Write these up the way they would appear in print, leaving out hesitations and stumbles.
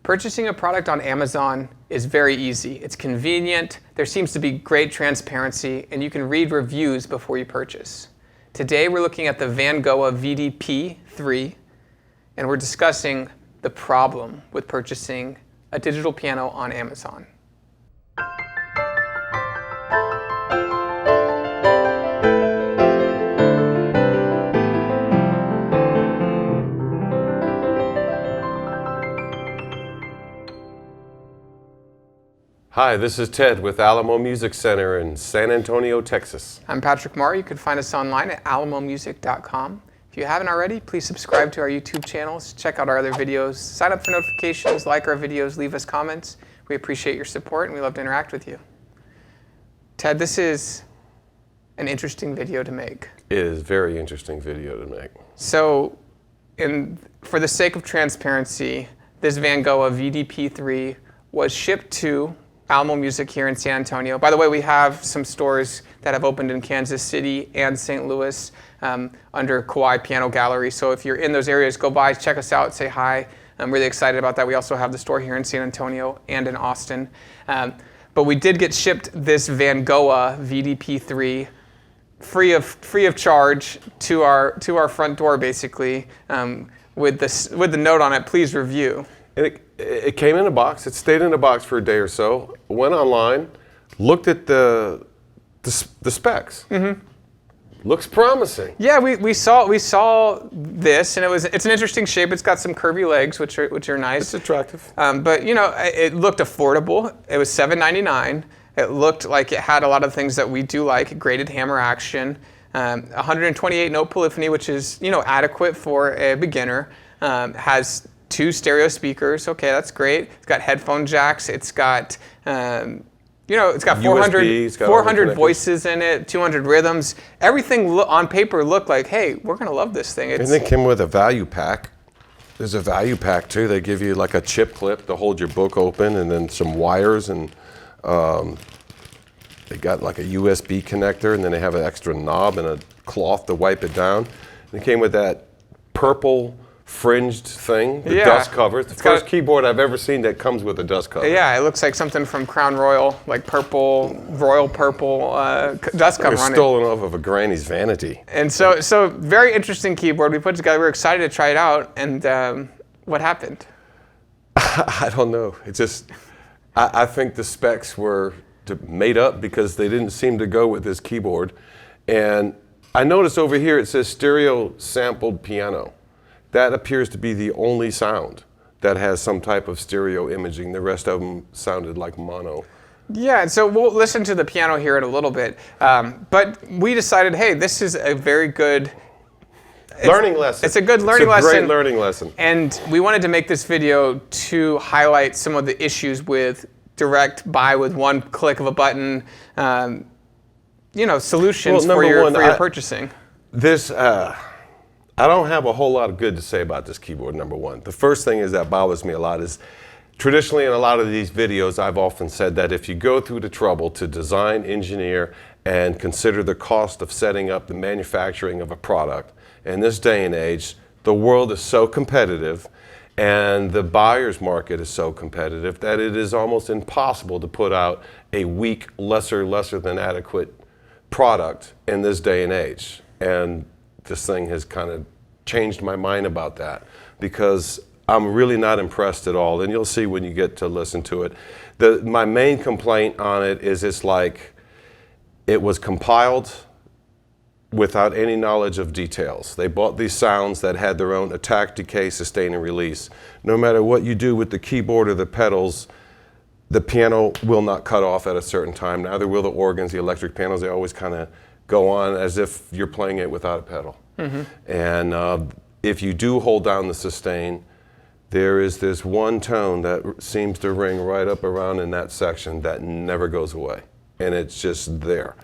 Purchasing a product on Amazon is very easy. It's convenient, there seems to be great transparency, and you can read reviews before you purchase. Today we're looking at the Vangoa VDP-3, and we're discussing the problem with purchasing a digital piano on Amazon. Hi, this is Ted with Alamo Music Center in San Antonio, Texas. I'm Patrick Marr. You can find us online at alamomusic.com. If you haven't already, please subscribe to our YouTube channels, check out our other videos, sign up for notifications, like our videos, leave us comments. We appreciate your support and we love to interact with you. Ted, this is an interesting video to make. It is a very interesting video to make. So, for the sake of transparency, this Vangoa VDP-3 was shipped to Alamo Music here in San Antonio. By the way, we have some stores that have opened in Kansas City and St. Louis under Kauai Piano Gallery. So if you're in those areas, go by, check us out, say hi. I'm really excited about that. We also have the store here in San Antonio and in Austin. But we did get shipped this Vangoa VDP-3 free of charge to our front door, basically, with the note on it, please review. And it came in a box. It stayed in a box for a day or so. Went online, looked at the specs. Mm-hmm. Looks promising. Yeah, we saw this, and it's an interesting shape. It's got some curvy legs, which are nice. It's attractive. But you know, it looked affordable. It was $7.99. It looked like it had a lot of things that we do like: graded hammer action, 128 note polyphony, which is adequate for a beginner. Has 2 stereo speakers. Okay, that's great. It's got headphone jacks. It's got it's got 400 voices in it, 200 rhythms. Everything on paper looked like, hey, we're gonna love this thing. And it came with a value pack. There's a value pack too. They give you like a chip clip to hold your book open, and then some wires, and they got like a USB connector, and then they have an extra knob and a cloth to wipe it down. And it came with that purple fringed thing, the dust cover. It's the first keyboard I've ever seen that comes with a dust cover. Yeah, it looks like something from Crown Royal, like royal purple dust cover on it. Stolen off of a granny's vanity. And so very interesting keyboard we put together. We're excited to try it out. And what happened? I don't know. It just, I think the specs were made up because they didn't seem to go with this keyboard. And I noticed over here it says stereo sampled piano. That appears to be the only sound that has some type of stereo imaging. The rest of them sounded like mono. Yeah, so we'll listen to the piano here in a little bit. But we decided, hey, this is a very good learning lesson. It's a good learning lesson. It's a great learning lesson. And we wanted to make this video to highlight some of the issues with direct buy with one click of a button, solutions for your purchasing. This, I don't have a whole lot of good to say about this keyboard, number one. The first thing that bothers me a lot is, traditionally in a lot of these videos, I've often said that if you go through the trouble to design, engineer, and consider the cost of setting up the manufacturing of a product, in this day and age, the world is so competitive and the buyer's market is so competitive that it is almost impossible to put out a weak, lesser than adequate product in this day and age. And this thing has kind of changed my mind about that, because I'm really not impressed at all, and you'll see when you get to listen to it. My main complaint on it is it's like it was compiled without any knowledge of details. They bought these sounds that had their own attack, decay, sustain, and release. No matter what you do with the keyboard or the pedals, the piano will not cut off at a certain time. Neither will the organs, the electric pianos. They always kind of go on as if you're playing it without a pedal. Mm-hmm. And if you do hold down the sustain, there is this one tone that seems to ring right up around in that section that never goes away. And it's just there.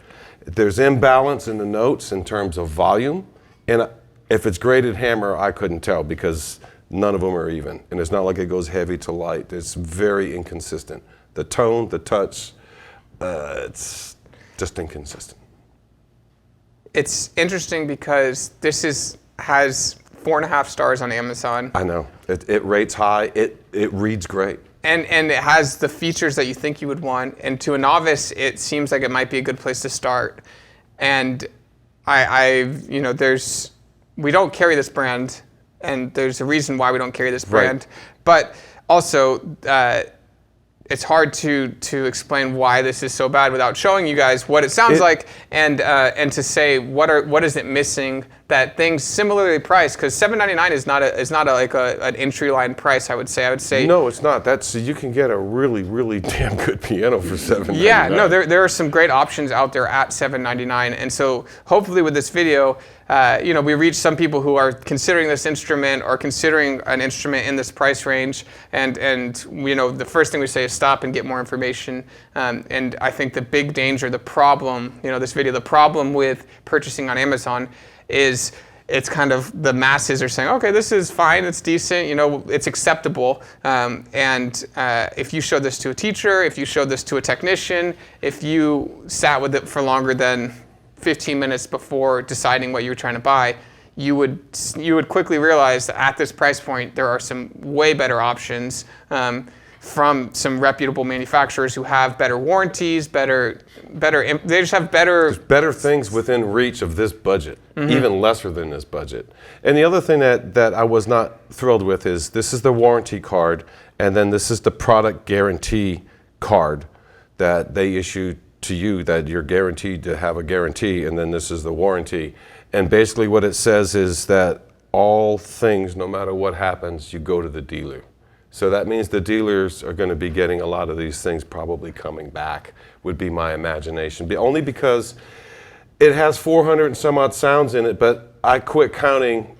There's imbalance in the notes in terms of volume. And if it's graded hammer, I couldn't tell because none of them are even. And it's not like it goes heavy to light. It's very inconsistent. The tone, the touch, it's just inconsistent. It's interesting because this has 4.5 stars on Amazon. I know. It rates high. It reads great. And it has the features that you think you would want. And to a novice, it seems like it might be a good place to start. And we don't carry this brand, and there's a reason why we don't carry this brand. Right. But also, it's hard to explain why this is so bad without showing you guys what it sounds like, and to say what is it missing that things similarly priced, because $799 is not an entry line price. I would say no, it's not. You can get a really damn good piano for $799. Yeah, no, there are some great options out there at $799, and so hopefully with this video, we reach some people who are considering this instrument or considering an instrument in this price range, and the first thing we say is stop and get more information. And I think the big danger, the problem, the problem with purchasing on Amazon is it's kind of the masses are saying, okay, this is fine, it's decent, it's acceptable. And if you showed this to a teacher, if you showed this to a technician, if you sat with it for longer than 15 minutes before deciding what you were trying to buy, you would quickly realize that at this price point, there are some way better options from some reputable manufacturers who have better warranties, they just have There's better things within reach of this budget, even lesser than this budget. And the other thing that I was not thrilled with is this is the warranty card, and then this is the product guarantee card that they issue to you, that you're guaranteed to have a guarantee, and then this is the warranty. And basically what it says is that all things, no matter what happens, you go to the dealer. So that means the dealers are going to be getting a lot of these things probably coming back, would be my imagination. Only because it has 400 and some odd sounds in it, but I quit counting.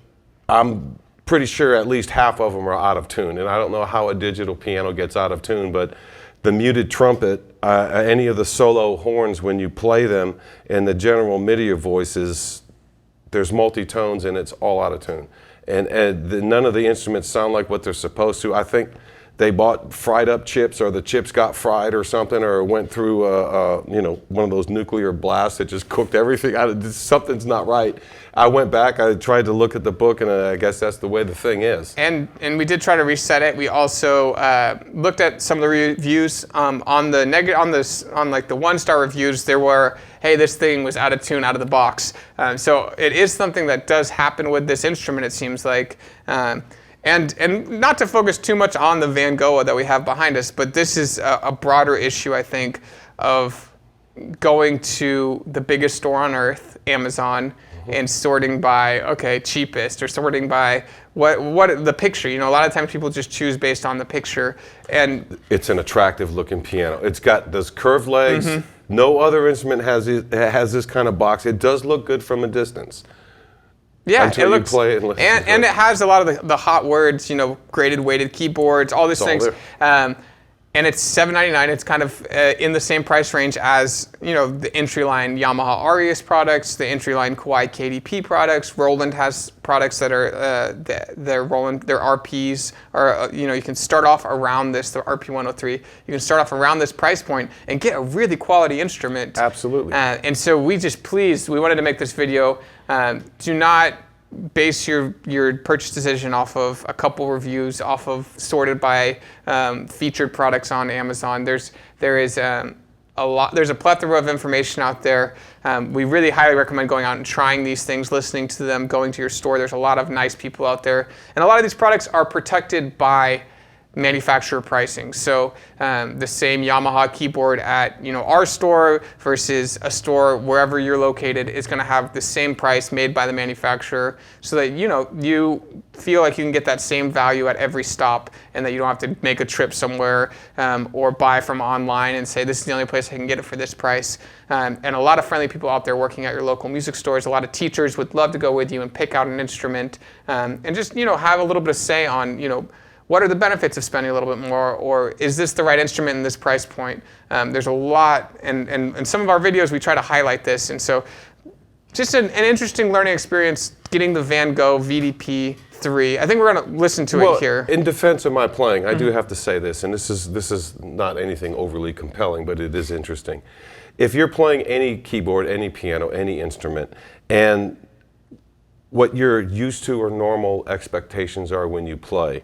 I'm pretty sure at least half of them are out of tune. And I don't know how a digital piano gets out of tune, but the muted trumpet, any of the solo horns when you play them, and the general MIDI voices, there's multi-tones and it's all out of tune. And none of the instruments sound like what they're supposed to. I think they bought fried up chips, or the chips got fried or something, or went through one of those nuclear blasts that just cooked everything out. Something's not right. I went back, I tried to look at the book, and I guess that's the way the thing is. And we did try to reset it. We also looked at some of the reviews on the the 1-star reviews. There were, hey, this thing was out of tune out of the box. So it is something that does happen with this instrument, it seems like. And not to focus too much on the Vangoa that we have behind us, but this is a broader issue, I think, of going to the biggest store on earth, Amazon, and sorting by, okay, cheapest, or sorting by what the picture. A lot of times people just choose based on the picture. And it's an attractive looking piano. It's got those curved legs. No other instrument has this kind of box. It does look good from a distance. Yeah, until it looks, you play it and listen to and it. it has a lot of the hot words, graded weighted keyboards, all these things. And it's $799. It's kind of in the same price range as the entry line Yamaha Arias products, the entry line Kawai KDP products. Roland has products that are their RPs, or you can start off around this, the RP103. You can start off around this price point and get a really quality instrument. Absolutely. And so we wanted to make this video. Do not base your purchase decision off of a couple reviews, off of sorted by featured products on Amazon. There's a plethora of information out there. We really highly recommend going out and trying these things, listening to them, going to your store. There's a lot of nice people out there, and a lot of these products are protected by manufacturer pricing. So the same Yamaha keyboard at our store versus a store wherever you're located is going to have the same price made by the manufacturer, so that you feel like you can get that same value at every stop, and that you don't have to make a trip somewhere or buy from online and say this is the only place I can get it for this price. And a lot of friendly people out there working at your local music stores. A lot of teachers would love to go with you and pick out an instrument and just have a little bit of say on what are the benefits of spending a little bit more, or is this the right instrument in this price point? There's a lot, and in some of our videos we try to highlight this, and so just an interesting learning experience getting the Vangoa VDP-3. I think we're going to listen to it here. In defense of my playing, I do have to say this, and this is not anything overly compelling, but it is interesting. If you're playing any keyboard, any piano, any instrument, and what you're used to or normal expectations are when you play.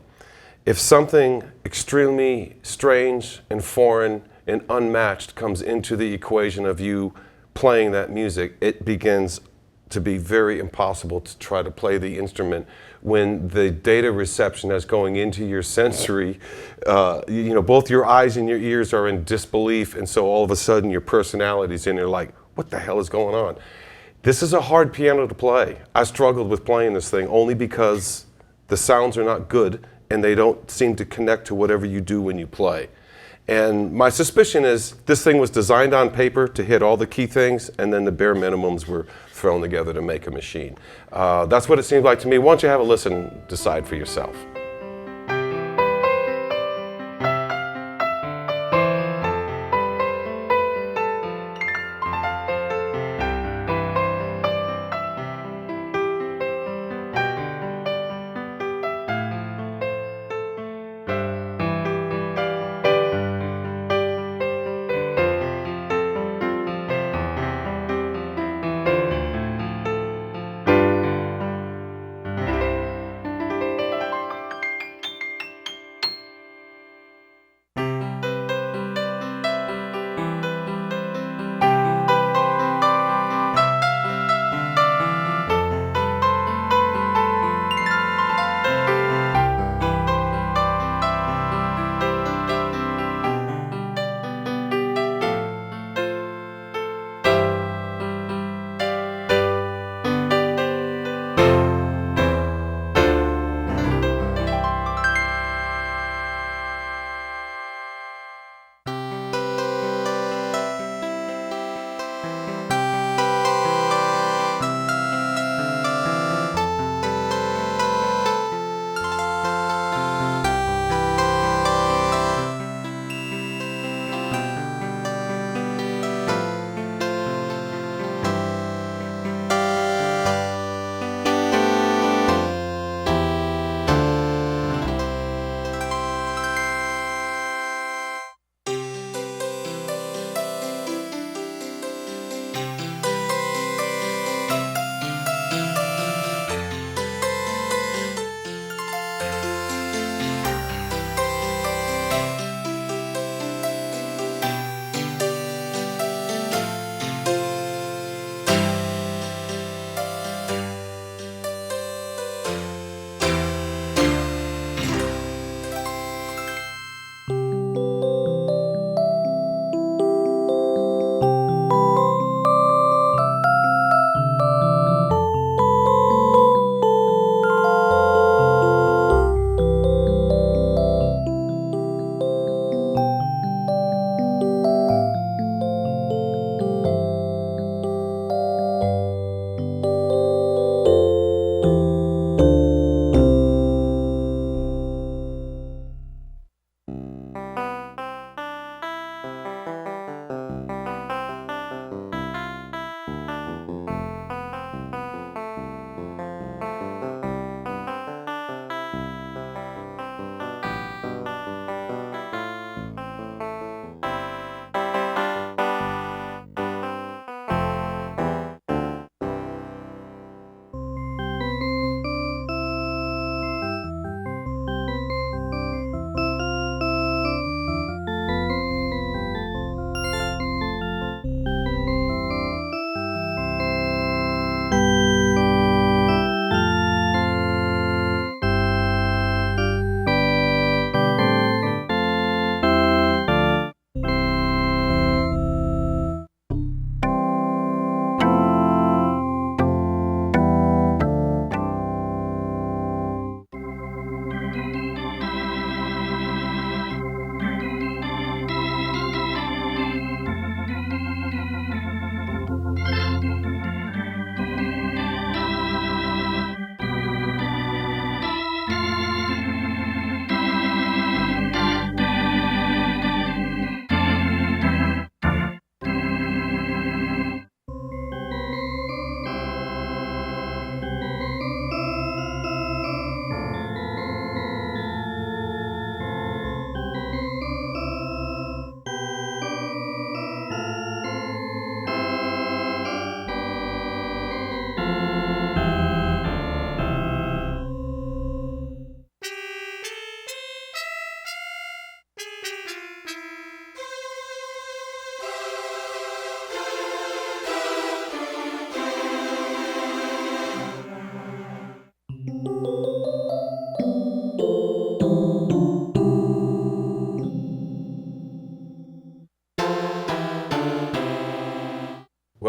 If something extremely strange and foreign and unmatched comes into the equation of you playing that music, it begins to be very impossible to try to play the instrument when the data reception that's going into your sensory, both your eyes and your ears are in disbelief, and so all of a sudden your personality's in there like, what the hell is going on? This is a hard piano to play. I struggled with playing this thing only because the sounds are not good and they don't seem to connect to whatever you do when you play. And my suspicion is this thing was designed on paper to hit all the key things, and then the bare minimums were thrown together to make a machine. That's what it seems like to me. Why don't you have a listen and decide for yourself?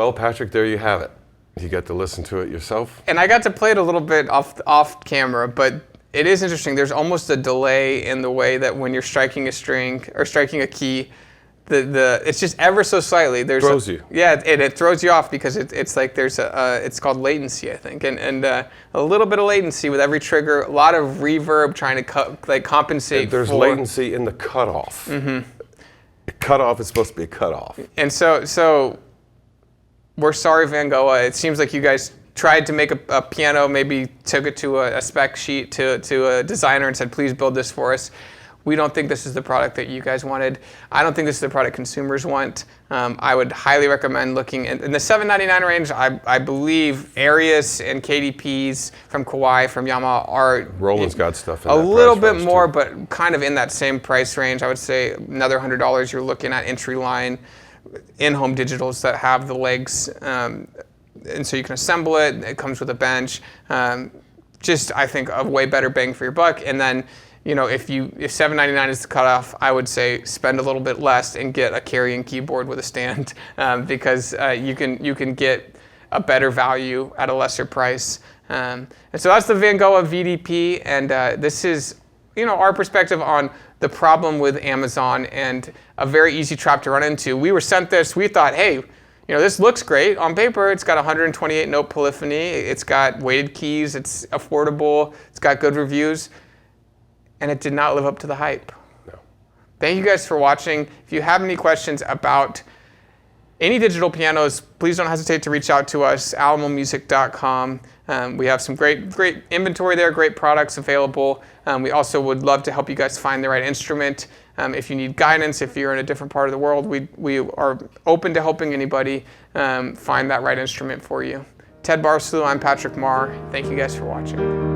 Well, Patrick, there you have it. You get to listen to it yourself. And I got to play it a little bit off camera, but it is interesting. There's almost a delay in the way that when you're striking a string or striking a key, it's just ever so slightly. Throws you. Yeah, it throws you off because it's like there's it's called latency, I think, and a little bit of latency with every trigger. A lot of reverb trying to compensate. There's latency in the cutoff. Mm-hmm. A cutoff is supposed to be a cutoff. And so we're sorry, Vangoa. It seems like you guys tried to make a piano, maybe took it to a spec sheet to a designer and said, please build this for us. We don't think this is the product that you guys wanted. I don't think this is the product consumers want. I would highly recommend looking in the $799 range. I believe Arius and KDPs from Kawai, from Yamaha are Roland's got stuff in a that little price bit range more, too. but kind of in that same price range. I would say another $100. You're looking at entry line in-home digitals that have the legs, and so you can assemble it. It comes with a bench. Just I think a way better bang for your buck. And then, you know, if $799 is the cutoff, I would say spend a little bit less and get a carrying keyboard with a stand, because you can get a better value at a lesser price. And so that's the Vangoa VDP, and this is, you know, our perspective on the problem with Amazon and a very easy trap to run into. We were sent this. We thought, hey, you know, this looks great on paper. It's got 128 note polyphony. It's got weighted keys. It's affordable. It's got good reviews. And it did not live up to the hype. No. Thank you guys for watching. If you have any questions about any digital pianos, please don't hesitate to reach out to us, alamomusic.com. We have some great inventory there, great products available. We also would love to help you guys find the right instrument. If you need guidance, if you're in a different part of the world, we are open to helping anybody find that right instrument for you. Ted Barslew, I'm Patrick Marr. Thank you guys for watching.